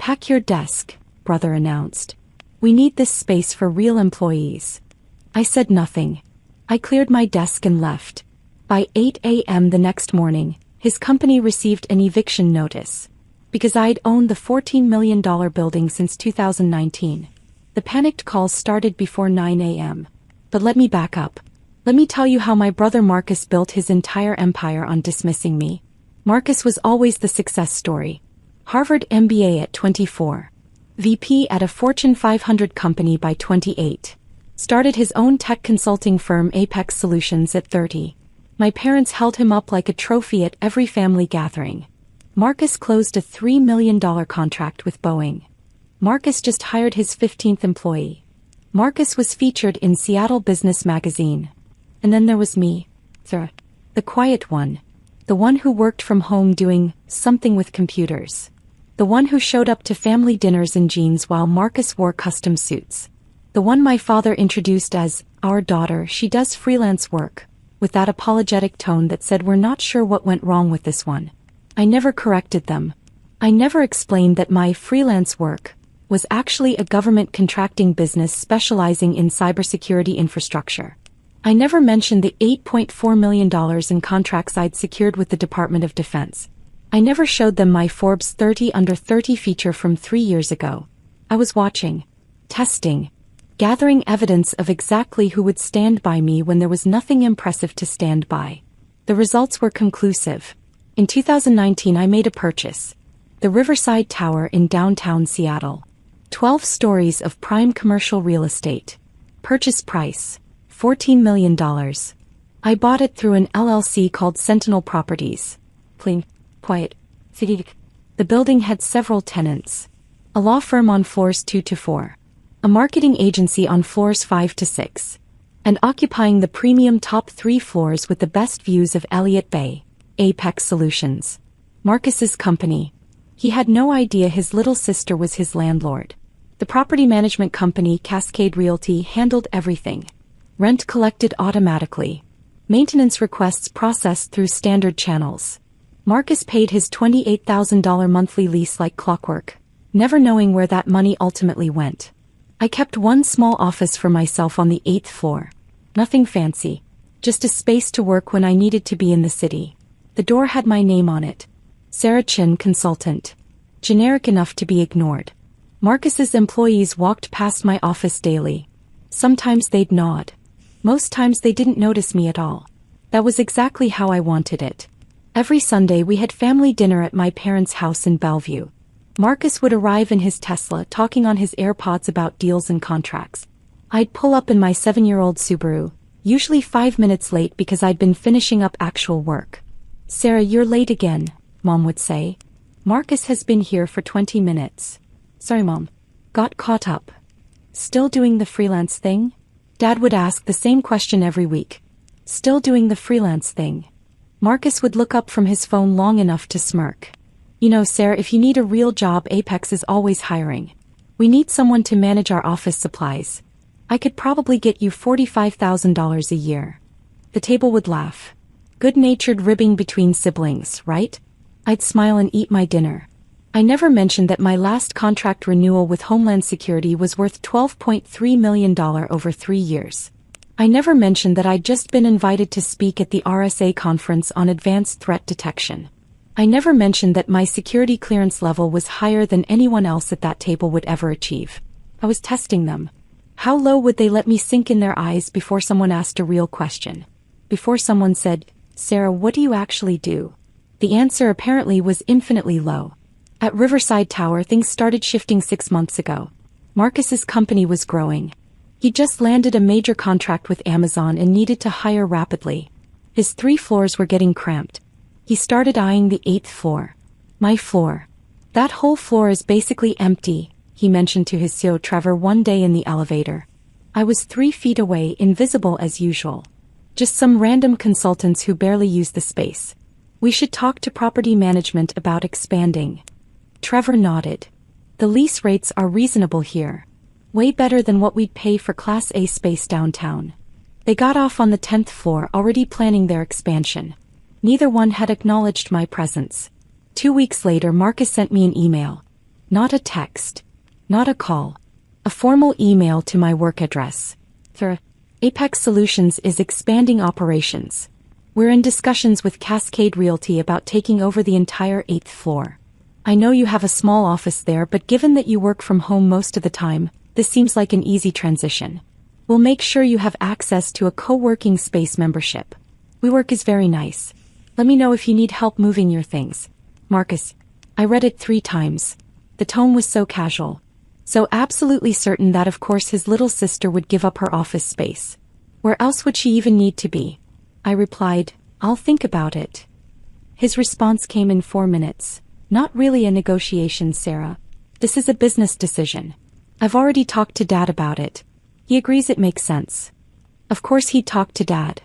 Pack your desk, brother announced. We need this space for real employees. I said nothing. I cleared my desk and left. By 8 a.m. the next morning, his company received an eviction notice. Because I'd owned the $14 million building since 2019. The panicked calls started before 9 a.m. But let me back up. Let me tell you how my brother Marcus built his entire empire on dismissing me. Marcus was always the success story. Harvard MBA at 24. VP at a Fortune 500 company by 28. Started his own tech consulting firm Apex Solutions at 30. My parents held him up like a trophy at every family gathering. Marcus closed a $3 million contract with Boeing. Marcus just hired his 15th employee. Marcus was featured in Seattle Business Magazine. And then there was me, the quiet one. The one who worked from home doing something with computers. The one who showed up to family dinners in jeans while Marcus wore custom suits. The one my father introduced as, our daughter, she does freelance work, with that apologetic tone that said we're not sure what went wrong with this one. I never corrected them. I never explained that my freelance work was actually a government contracting business specializing in cybersecurity infrastructure. I never mentioned the $8.4 million in contracts I'd secured with the Department of Defense. I never showed them my Forbes 30 Under 30 feature from 3 years ago. I was watching, testing, gathering evidence of exactly who would stand by me when there was nothing impressive to stand by. The results were conclusive. In 2019 I made a purchase. The Riverside Tower in downtown Seattle. 12 stories of prime commercial real estate. Purchase price, $14 million. I bought it through an LLC called Sentinel Properties. Quiet. The building had several tenants. A law firm on floors 2 to 4. A marketing agency on floors 5 to 6. And occupying the premium top 3 floors with the best views of Elliott Bay, Apex Solutions. Marcus's company. He had no idea his little sister was his landlord. The property management company Cascade Realty handled everything. Rent collected automatically. Maintenance requests processed through standard channels. Marcus paid his $28,000 monthly lease like clockwork, never knowing where that money ultimately went. I kept one small office for myself on the 8th floor. Nothing fancy. Just a space to work when I needed to be in the city. The door had my name on it. Sarah Chin, consultant. Generic enough to be ignored. Marcus's employees walked past my office daily. Sometimes they'd nod. Most times they didn't notice me at all. That was exactly how I wanted it. Every Sunday we had family dinner at my parents' house in Bellevue. Marcus would arrive in his Tesla talking on his AirPods about deals and contracts. I'd pull up in my 7-year-old Subaru, usually 5 minutes late because I'd been finishing up actual work. Sarah, you're late again, Mom would say. Marcus has been here for 20 minutes. Sorry, Mom. Got caught up. Still doing the freelance thing? Dad would ask the same question every week. Still doing the freelance thing? Marcus would look up from his phone long enough to smirk. You know, Sarah, if you need a real job, Apex is always hiring. We need someone to manage our office supplies. I could probably get you $45,000 a year. The table would laugh. Good-natured ribbing between siblings, right? I'd smile and eat my dinner. I never mentioned that my last contract renewal with Homeland Security was worth $12.3 million over 3 years. I never mentioned that I'd just been invited to speak at the RSA conference on advanced threat detection. I never mentioned that my security clearance level was higher than anyone else at that table would ever achieve. I was testing them. How low would they let me sink in their eyes before someone asked a real question? Before someone said, Sarah, what do you actually do? The answer apparently was infinitely low. At Riverside Tower, things started shifting 6 months ago. Marcus's company was growing. He just landed a major contract with Amazon and needed to hire rapidly. His 3 floors were getting cramped. He started eyeing the 8th floor. My floor. That whole floor is basically empty, he mentioned to his CEO Trevor one day in the elevator. I was 3 feet away, invisible as usual. Just some random consultants who barely use the space. We should talk to property management about expanding. Trevor nodded. The lease rates are reasonable here. Way better than what we'd pay for Class A space downtown. They got off on the 10th floor, already planning their expansion. Neither one had acknowledged my presence. 2 weeks later, Marcus sent me an email. Not a text. Not a call. A formal email to my work address. Apex Solutions is expanding operations. We're in discussions with Cascade Realty about taking over the entire 8th floor. I know you have a small office there, but given that you work from home most of the time, this seems like an easy transition. We'll make sure you have access to a co-working space membership. WeWork is very nice. Let me know if you need help moving your things. Marcus. I read it 3 times. The tone was so casual. So absolutely certain that of course his little sister would give up her office space. Where else would she even need to be? I replied, I'll think about it. His response came in 4 minutes. Not really a negotiation, Sarah. This is a business decision. I've already talked to Dad about it. He agrees it makes sense. Of course he'd talked to Dad.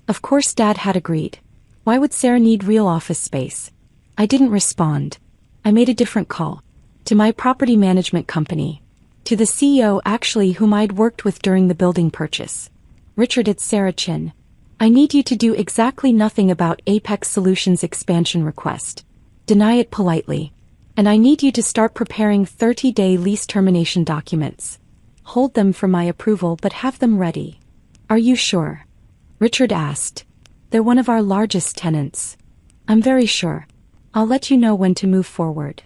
Of course Dad had agreed. Why would Sarah need real office space? I didn't respond. I made a different call. To my property management company. To the CEO actually whom I'd worked with during the building purchase. Richard, it's Sarah Chin. I need you to do exactly nothing about Apex Solutions expansion request. Deny it politely. And I need you to start preparing 30-day lease termination documents. Hold them for my approval but have them ready. Are you sure? Richard asked. They're one of our largest tenants. I'm very sure. I'll let you know when to move forward.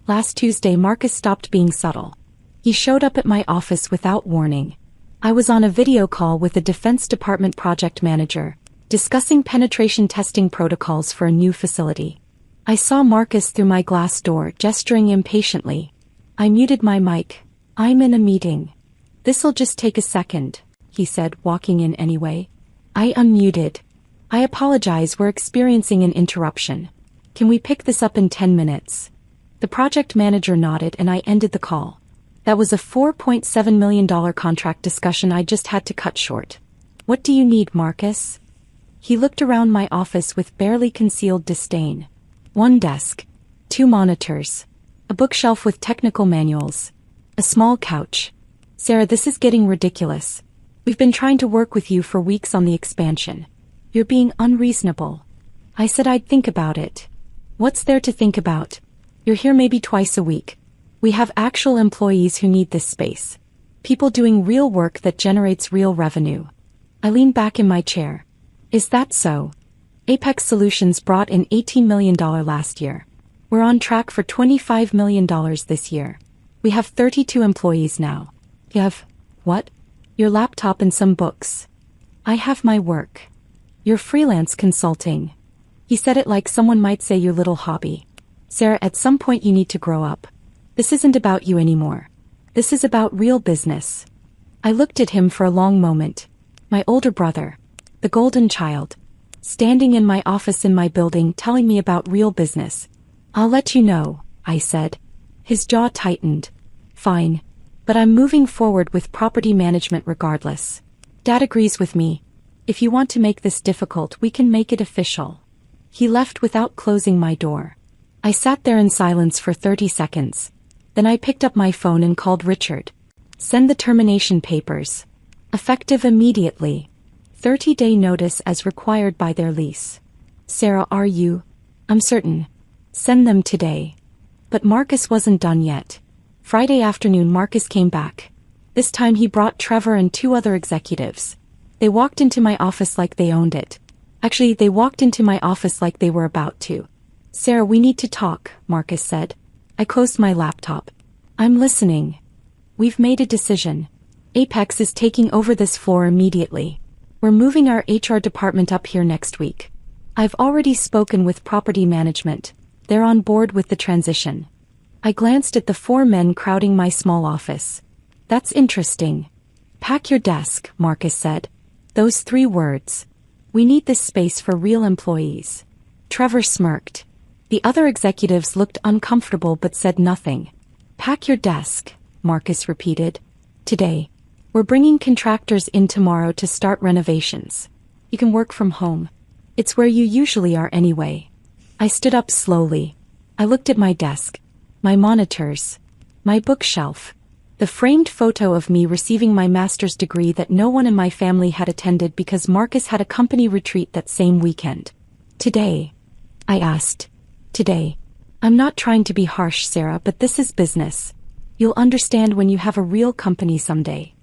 Last Tuesday Marcus stopped being subtle. He showed up at my office without warning. I was on a video call with the Defense Department project manager, discussing penetration testing protocols for a new facility. I saw Marcus through my glass door, gesturing impatiently. I muted my mic. I'm in a meeting. This'll just take a second, he said, walking in anyway. I unmuted. I apologize, we're experiencing an interruption. Can we pick this up in 10 minutes? The project manager nodded and I ended the call. That was a $4.7 million contract discussion I just had to cut short. What do you need, Marcus? He looked around my office with barely concealed disdain. 1 desk. 2 monitors. A bookshelf with technical manuals. A small couch. Sarah, this is getting ridiculous. We've been trying to work with you for weeks on the expansion. You're being unreasonable. I said I'd think about it. What's there to think about? You're here maybe twice a week. We have actual employees who need this space. People doing real work that generates real revenue. I leaned back in my chair. Is that so? Apex Solutions brought in $18 million last year. We're on track for $25 million this year. We have 32 employees now. You have, what? Your laptop and some books. I have my work. Your freelance consulting. He said it like someone might say your little hobby. Sarah, at some point you need to grow up. This isn't about you anymore. This is about real business. I looked at him for a long moment. My older brother. The golden child. Standing in my office in my building telling me about real business. I'll let you know, I said. His jaw tightened. Fine. But I'm moving forward with property management regardless. Dad agrees with me. If you want to make this difficult, we can make it official. He left without closing my door. I sat there in silence for 30 seconds. Then I picked up my phone and called Richard. Send the termination papers. Effective immediately. 30-day notice as required by their lease. Sarah, are you? I'm certain. Send them today. But Marcus wasn't done yet. Friday afternoon Marcus came back. This time he brought Trevor and 2 other executives. They walked into my office like they owned it. Actually, they walked into my office like they were about to. Sarah, we need to talk, Marcus said. I closed my laptop. I'm listening. We've made a decision. Apex is taking over this floor immediately. We're moving our HR department up here next week. I've already spoken with property management. They're on board with the transition. I glanced at the 4 men crowding my small office. That's interesting. Pack your desk, Marcus said. Those 3 words. We need this space for real employees. Trevor smirked. The other executives looked uncomfortable but said nothing. Pack your desk, Marcus repeated. Today. We're bringing contractors in tomorrow to start renovations. You can work from home. It's where you usually are anyway. I stood up slowly. I looked at my desk. My monitors. My bookshelf. The framed photo of me receiving my master's degree that no one in my family had attended because Marcus had a company retreat that same weekend. Today? I asked. Today. I'm not trying to be harsh, Sarah, but this is business. You'll understand when you have a real company someday.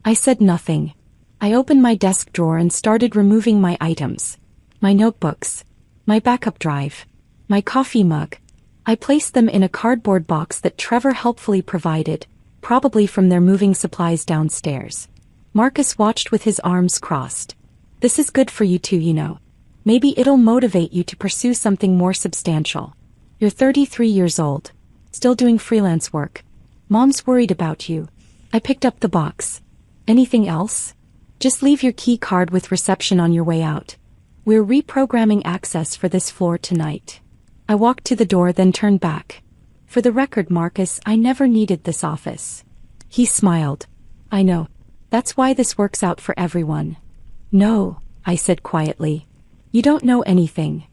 I said nothing. I opened my desk drawer and started removing my items. My notebooks. My backup drive. My coffee mug. I placed them in a cardboard box that Trevor helpfully provided, probably from their moving supplies downstairs. Marcus watched with his arms crossed. This is good for you too, you know. Maybe it'll motivate you to pursue something more substantial. You're 33 years old. Still doing freelance work. Mom's worried about you. I picked up the box. Anything else? Just leave your key card with reception on your way out. We're reprogramming access for this floor tonight. I walked to the door, then turned back. For the record, Marcus, I never needed this office. He smiled. I know. That's why this works out for everyone. No, I said quietly. You don't know anything.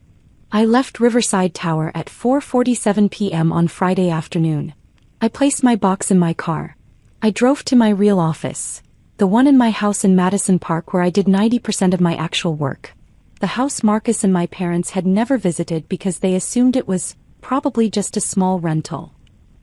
I left Riverside Tower at 4:47 p.m. on Friday afternoon. I placed my box in my car. I drove to my real office. The one in my house in Madison Park where I did 90% of my actual work. The house Marcus and my parents had never visited because they assumed it was probably just a small rental.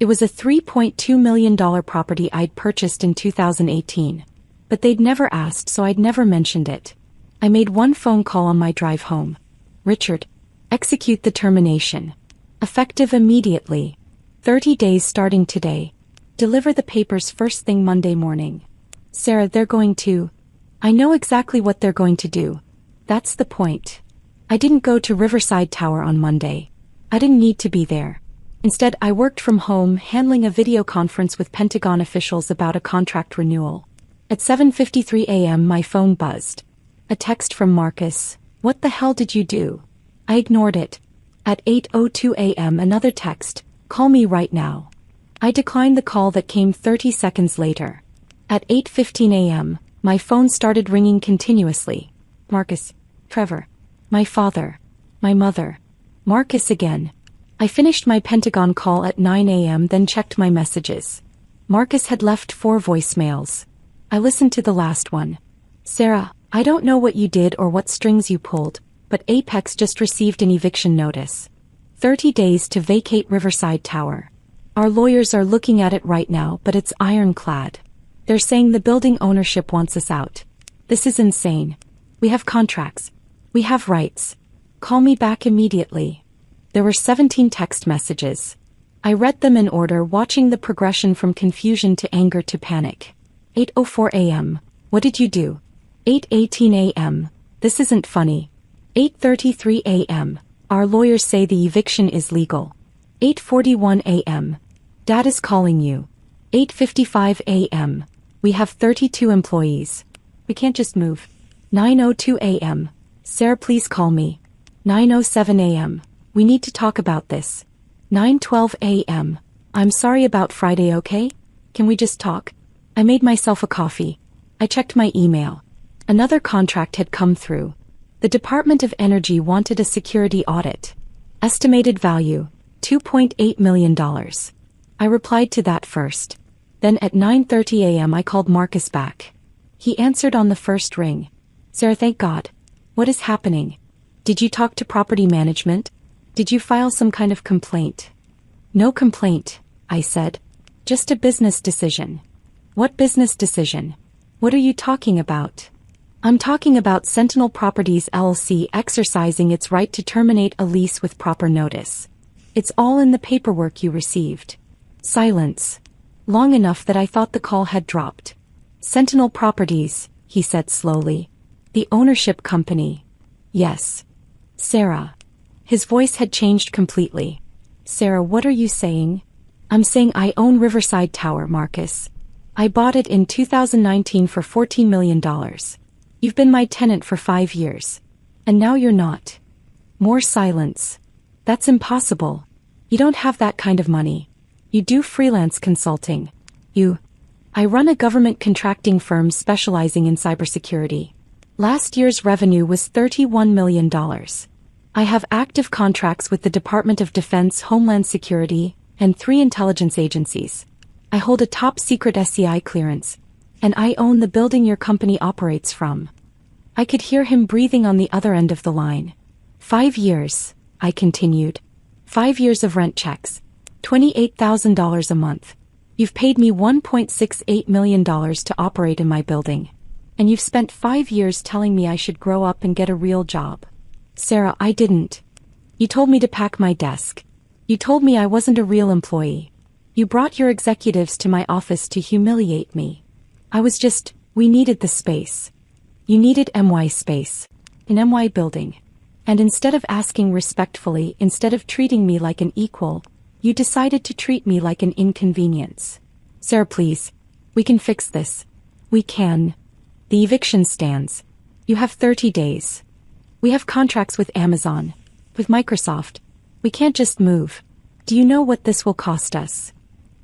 It was a $3.2 million property I'd purchased in 2018. But they'd never asked, so I'd never mentioned it. I made one phone call on my drive home. Richard, execute the termination. Effective immediately. 30 days starting today. Deliver the papers first thing Monday morning. Sarah, they're going to... I know exactly what they're going to do. That's the point. I didn't go to Riverside Tower on Monday. I didn't need to be there. Instead, I worked from home handling a video conference with Pentagon officials about a contract renewal. At 7:53 a.m. my phone buzzed. A text from Marcus. What the hell did you do? I ignored it. At 8:02 a.m. another text. Call me right now. I declined the call that came 30 seconds later. At 8:15 a.m., my phone started ringing continuously. Marcus, Trevor, my father, my mother, Marcus again. I finished my Pentagon call at 9 a.m. then checked my messages. Marcus had left 4 voicemails. I listened to the last one. Sarah, I don't know what you did or what strings you pulled, but Apex just received an eviction notice. 30 days to vacate Riverside Tower. Our lawyers are looking at it right now, but it's ironclad. They're saying the building ownership wants us out. This is insane. We have contracts. We have rights. Call me back immediately. There were 17 text messages. I read them in order, watching the progression from confusion to anger to panic. 8:04 a.m. What did you do? 8:18 a.m. This isn't funny. 8:33 a.m. Our lawyers say the eviction is legal. 8:41 a.m. Dad is calling you. 8:55 a.m. We have 32 employees. We can't just move. 9:02 a.m. Sarah, please call me. 9:07 a.m. We need to talk about this. 9:12 a.m. I'm sorry about Friday, okay? Can we just talk? I made myself a coffee. I checked my email. Another contract had come through. The Department of Energy wanted a security audit. Estimated value, $2.8 million. I replied to that first. Then at 9:30 a.m. I called Marcus back. He answered on the first ring. Sarah, thank God. What is happening? Did you talk to property management? Did you file some kind of complaint? No complaint, I said. Just a business decision. What business decision? What are you talking about? I'm talking about Sentinel Properties LLC exercising its right to terminate a lease with proper notice. It's all in the paperwork you received. Silence. Long enough that I thought the call had dropped. Sentinel Properties, he said slowly. The ownership company. Yes. Sarah. His voice had changed completely. Sarah, what are you saying? I'm saying I own Riverside Tower, Marcus. I bought it in 2019 for $14 million. You've been my tenant for 5 years. And now you're not. More silence. That's impossible. You don't have that kind of money. You do freelance consulting. I run a government contracting firm specializing in cybersecurity. Last year's revenue was $31 million. I have active contracts with the Department of Defense, Homeland Security, and 3 intelligence agencies. I hold a top-secret SCI clearance, and I own the building your company operates from. I could hear him breathing on the other end of the line. 5 years, I continued. 5 years of rent checks. $28,000 a month. You've paid me $1.68 million to operate in my building. And you've spent 5 years telling me I should grow up and get a real job. Sarah, I didn't. You told me to pack my desk. You told me I wasn't a real employee. You brought your executives to my office to humiliate me. We needed the space. You needed MY space. An MY building. And instead of asking respectfully, instead of treating me like an equal, you decided to treat me like an inconvenience. Sarah, please. We can fix this. We can. The eviction stands. You have 30 days. We have contracts with Amazon, with Microsoft. We can't just move. Do you know what this will cost us?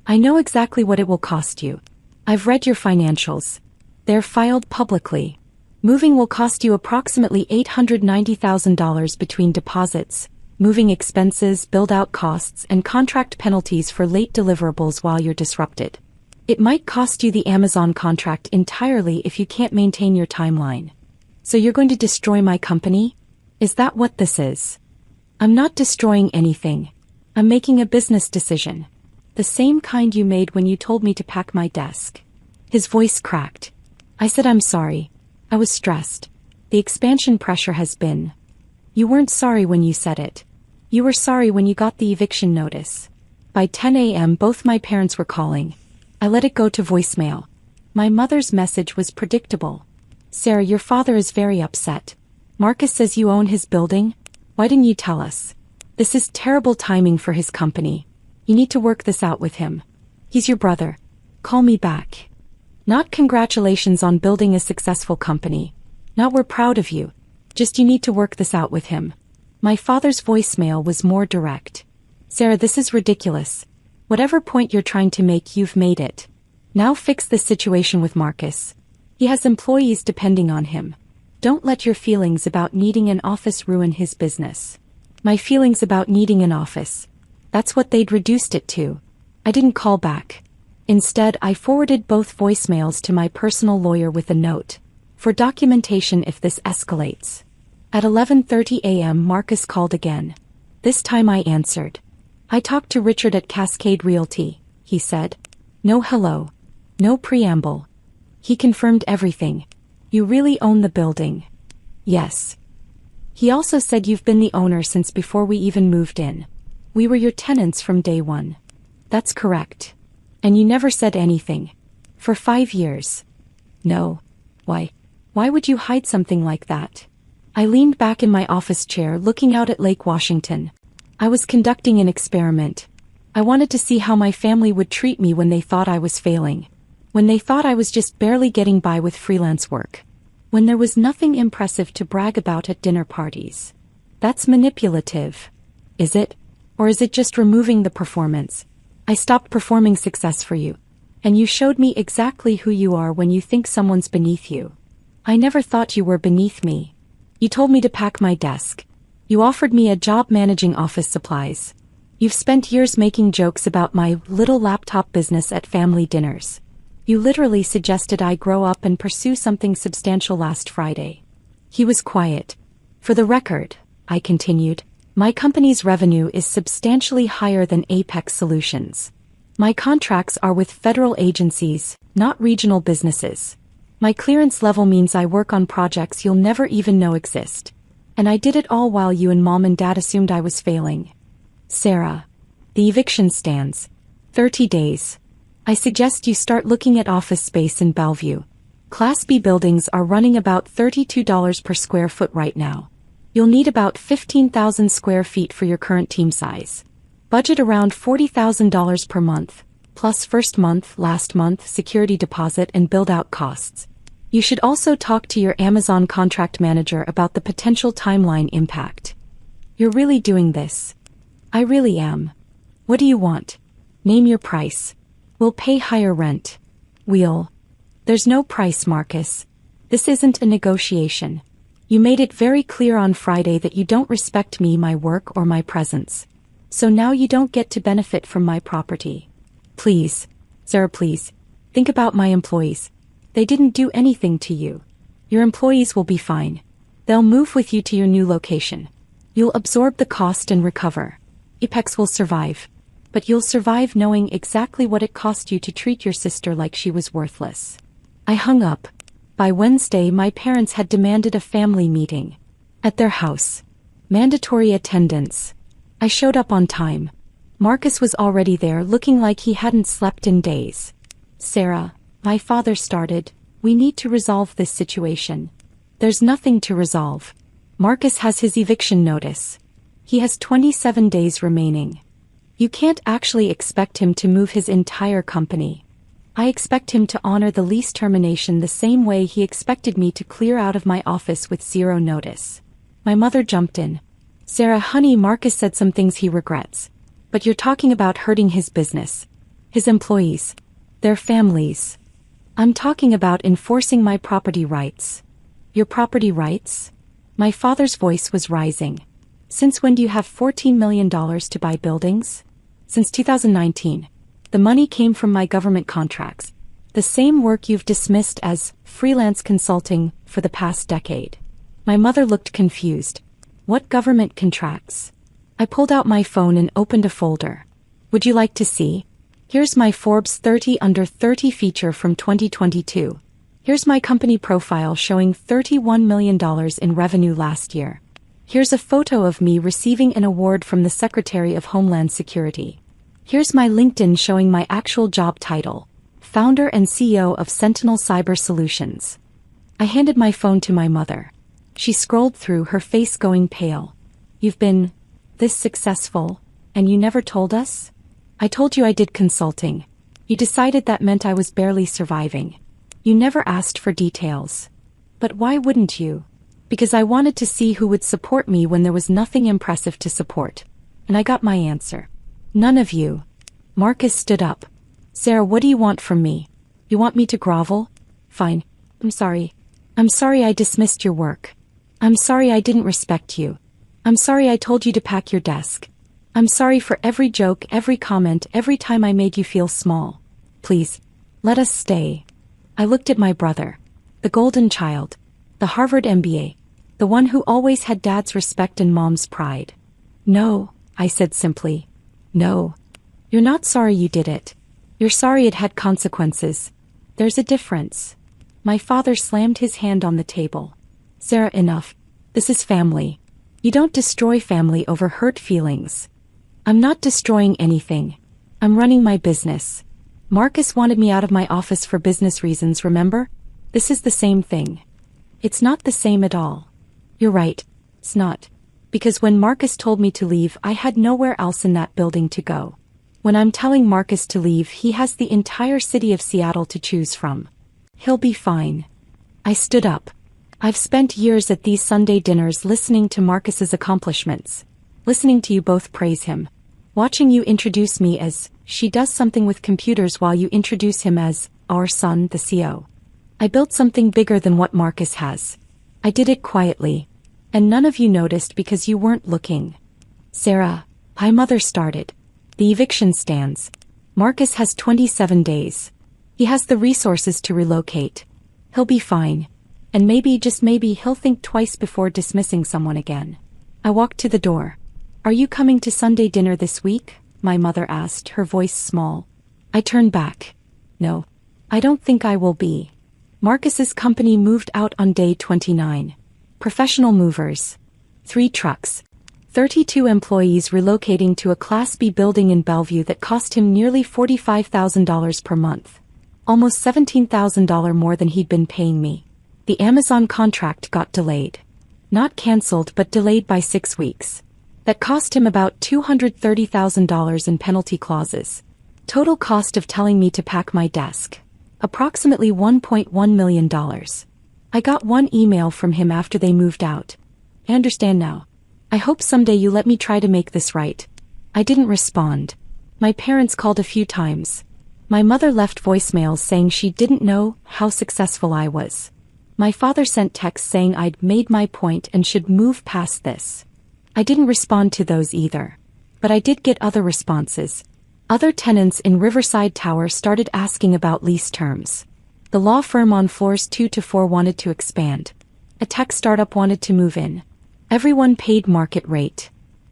I know exactly what it will cost you. I've read your financials. They're filed publicly. Moving will cost you approximately $890,000 between deposits, moving expenses, build-out costs, and contract penalties for late deliverables while you're disrupted. It might cost you the Amazon contract entirely if you can't maintain your timeline. So you're going to destroy my company? Is that what this is? I'm not destroying anything. I'm making a business decision. The same kind you made when you told me to pack my desk. His voice cracked. I said I'm sorry. I was stressed. The expansion pressure has been. You weren't sorry when you said it. You were sorry when you got the eviction notice. By 10 a.m. both my parents were calling. I let it go to voicemail. My mother's message was predictable. Sarah, your father is very upset. Marcus says you own his building? Why didn't you tell us? This is terrible timing for his company. You need to work this out with him. He's your brother. Call me back. Not congratulations on building a successful company. Not we're proud of you. Just you need to work this out with him. My father's voicemail was more direct. Sarah, this is ridiculous. Whatever point you're trying to make, you've made it. Now fix this situation with Marcus. He has employees depending on him. Don't let your feelings about needing an office ruin his business. My feelings about needing an office. That's what they'd reduced it to. I didn't call back. Instead, I forwarded both voicemails to my personal lawyer with a note. For documentation if this escalates. At 11:30 a.m. Marcus called again. This time I answered. I talked to Richard at Cascade Realty, he said. No hello. No preamble. He confirmed everything. You really own the building? Yes. He also said you've been the owner since before we even moved in. We were your tenants from day one. That's correct. And you never said anything. For 5 years. No. Why? Why would you hide something like that? I leaned back in my office chair looking out at Lake Washington. I was conducting an experiment. I wanted to see how my family would treat me when they thought I was failing. When they thought I was just barely getting by with freelance work. When there was nothing impressive to brag about at dinner parties. That's manipulative. Is it? Or is it just removing the performance? I stopped performing success for you. And you showed me exactly who you are when you think someone's beneath you. I never thought you were beneath me. You told me to pack my desk. You offered me a job managing office supplies. You've spent years making jokes about my little laptop business at family dinners. You literally suggested I grow up and pursue something substantial last Friday. He was quiet. For the record, I continued, my company's revenue is substantially higher than Apex Solutions. My contracts are with federal agencies, not regional businesses. My clearance level means I work on projects you'll never even know exist. And I did it all while you and mom and dad assumed I was failing. Sarah. The eviction stands. 30 days. I suggest you start looking at office space in Bellevue. Class B buildings are running about $32 per square foot right now. You'll need about 15,000 square feet for your current team size. Budget around $40,000 per month, plus first month, last month, security deposit and build-out costs. You should also talk to your Amazon contract manager about the potential timeline impact. You're really doing this. I really am. What do you want? Name your price. We'll pay higher rent. There's no price, Marcus. This isn't a negotiation. You made it very clear on Friday that you don't respect me, my work, or my presence. So now you don't get to benefit from my property. Please, Sarah, please. Think about my employees. They didn't do anything to you. Your employees will be fine. They'll move with you to your new location. You'll absorb the cost and recover. Apex will survive. But you'll survive knowing exactly what it cost you to treat your sister like she was worthless. I hung up. By Wednesday, my parents had demanded a family meeting. At their house. Mandatory attendance. I showed up on time. Marcus was already there, looking like he hadn't slept in days. Sarah, my father started, we need to resolve this situation. There's nothing to resolve. Marcus has his eviction notice. He has 27 days remaining. You can't actually expect him to move his entire company. I expect him to honor the lease termination the same way he expected me to clear out of my office with 0 notice. My mother jumped in. Sarah, honey, Marcus said some things he regrets. But you're talking about hurting his business. His employees. Their families. I'm talking about enforcing my property rights. Your property rights? My father's voice was rising. Since when do you have $14 million to buy buildings? Since 2019. The money came from my government contracts. The same work you've dismissed as freelance consulting for the past decade. My mother looked confused. What government contracts? I pulled out my phone and opened a folder. Would you like to see? Here's my Forbes 30 Under 30 feature from 2022. Here's my company profile showing $31 million in revenue last year. Here's a photo of me receiving an award from the Secretary of Homeland Security. Here's my LinkedIn showing my actual job title, founder and CEO of Sentinel Cyber Solutions. I handed my phone to my mother. She scrolled through, her face going pale. You've been this successful, and you never told us? I told you I did consulting. You decided that meant I was barely surviving. You never asked for details. But why wouldn't you? Because I wanted to see who would support me when there was nothing impressive to support. And I got my answer. None of you. Marcus stood up. Sarah, what do you want from me? You want me to grovel? Fine. I'm sorry. I'm sorry I dismissed your work. I'm sorry I didn't respect you. I'm sorry I told you to pack your desk. I'm sorry for every joke, every comment, every time I made you feel small. Please, let us stay. I looked at my brother. The golden child. The Harvard MBA. The one who always had dad's respect and mom's pride. No, I said simply. No. You're not sorry you did it. You're sorry it had consequences. There's a difference. My father slammed his hand on the table. Sarah, enough. This is family. You don't destroy family over hurt feelings. I'm not destroying anything. I'm running my business. Marcus wanted me out of my office for business reasons, remember? This is the same thing. It's not the same at all. You're right. It's not. Because when Marcus told me to leave, I had nowhere else in that building to go. When I'm telling Marcus to leave, he has the entire city of Seattle to choose from. He'll be fine. I stood up. I've spent years at these Sunday dinners listening to Marcus's accomplishments. Listening to you both praise him. Watching you introduce me as, she does something with computers, while you introduce him as, our son, the CEO. I built something bigger than what Marcus has. I did it quietly. And none of you noticed because you weren't looking. Sarah, my mother started. The eviction stands. Marcus has 27 days. He has the resources to relocate. He'll be fine. And maybe, just maybe, he'll think twice before dismissing someone again. I walked to the door. Are you coming to Sunday dinner this week? My mother asked, her voice small. I turned back. No. I don't think I will be. Marcus's company moved out on day 29. Professional movers. 3 trucks. 32 employees relocating to a Class B building in Bellevue that cost him nearly $45,000 per month. Almost $17,000 more than he'd been paying me. The Amazon contract got delayed. Not cancelled, but delayed by 6 weeks. That cost him about $230,000 in penalty clauses. Total cost of telling me to pack my desk. Approximately $1.1 million. I got one email from him after they moved out. I understand now. I hope someday you let me try to make this right. I didn't respond. My parents called a few times. My mother left voicemails saying she didn't know how successful I was. My father sent texts saying I'd made my point and should move past this. I didn't respond to those either. But I did get other responses. Other tenants in Riverside Tower started asking about lease terms. The law firm on floors 2 to 4 wanted to expand. A tech startup wanted to move in. Everyone paid market rate.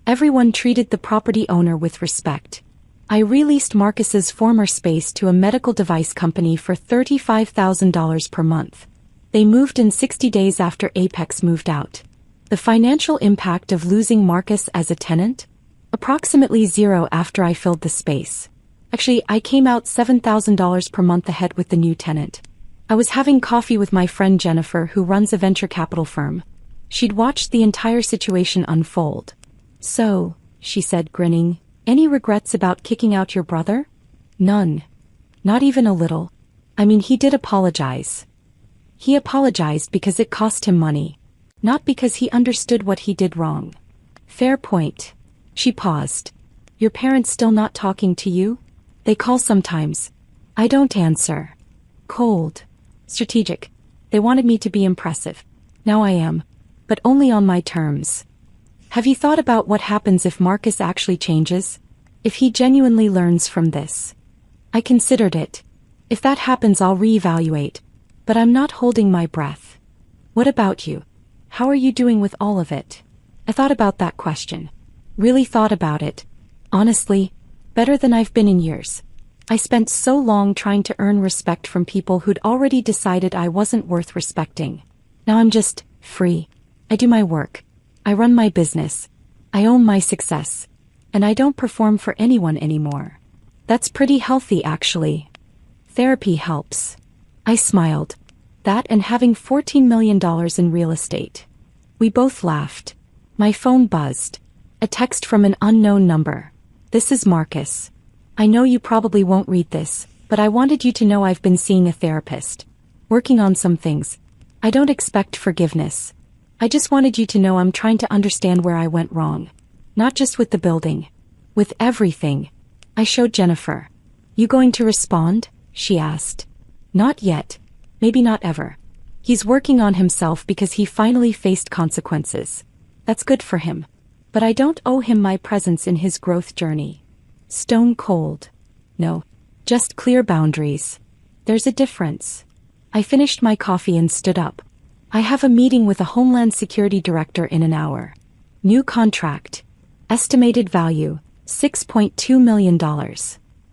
Everyone treated the property owner with respect. I released Marcus's former space to a medical device company for $35,000 per month. They moved in 60 days after Apex moved out. The financial impact of losing Marcus as a tenant? Approximately zero after I filled the space. Actually, I came out $7,000 per month ahead with the new tenant. I was having coffee with my friend Jennifer, who runs a venture capital firm. She'd watched the entire situation unfold. "So," she said, grinning, "any regrets about kicking out your brother?" "None. Not even a little. I mean, he did apologize. He apologized because it cost him money. Not because he understood what he did wrong." "Fair point." She paused. "Your parents still not talking to you?" "They call sometimes. I don't answer." "Cold. Strategic. They wanted me to be impressive. Now I am. But only on my terms." "Have you thought about what happens if Marcus actually changes? If he genuinely learns from this?" "I considered it. If that happens, I'll reevaluate. But I'm not holding my breath." "What about you? How are you doing with all of it?" I thought about that question. Really thought about it. Honestly, better than I've been in years. I spent so long trying to earn respect from people who'd already decided I wasn't worth respecting. Now I'm just free. I do my work. I run my business. I own my success. And I don't perform for anyone anymore. That's pretty healthy, actually. Therapy helps. I smiled. That and having $14 million in real estate. We both laughed. My phone buzzed. A text from an unknown number. "This is Marcus. I know you probably won't read this, but I wanted you to know I've been seeing a therapist. Working on some things. I don't expect forgiveness. I just wanted you to know I'm trying to understand where I went wrong. Not just with the building. With everything." I showed Jennifer. "You going to respond?" she asked. "Not yet. Maybe not ever. He's working on himself because he finally faced consequences. That's good for him. But I don't owe him my presence in his growth journey." Stone cold. No. Just clear boundaries. There's a difference. I finished my coffee and stood up. "I have a meeting with a Homeland Security director in an hour. New contract. Estimated value, $6.2 million.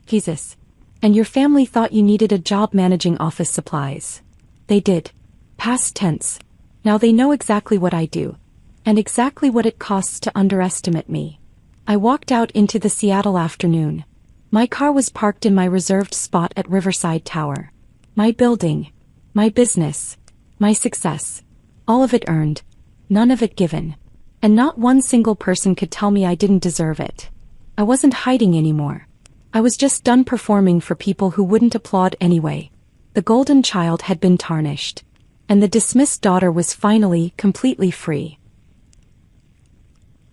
Jesus. And your family thought you needed a job managing office supplies." "They did. Past tense. Now they know exactly what I do. And exactly what it costs to underestimate me." I walked out into the Seattle afternoon. My car was parked in my reserved spot at Riverside Tower. My building. My business. My success. All of it earned. None of it given. And not one single person could tell me I didn't deserve it. I wasn't hiding anymore. I was just done performing for people who wouldn't applaud anyway. The golden child had been tarnished. And the dismissed daughter was finally completely free.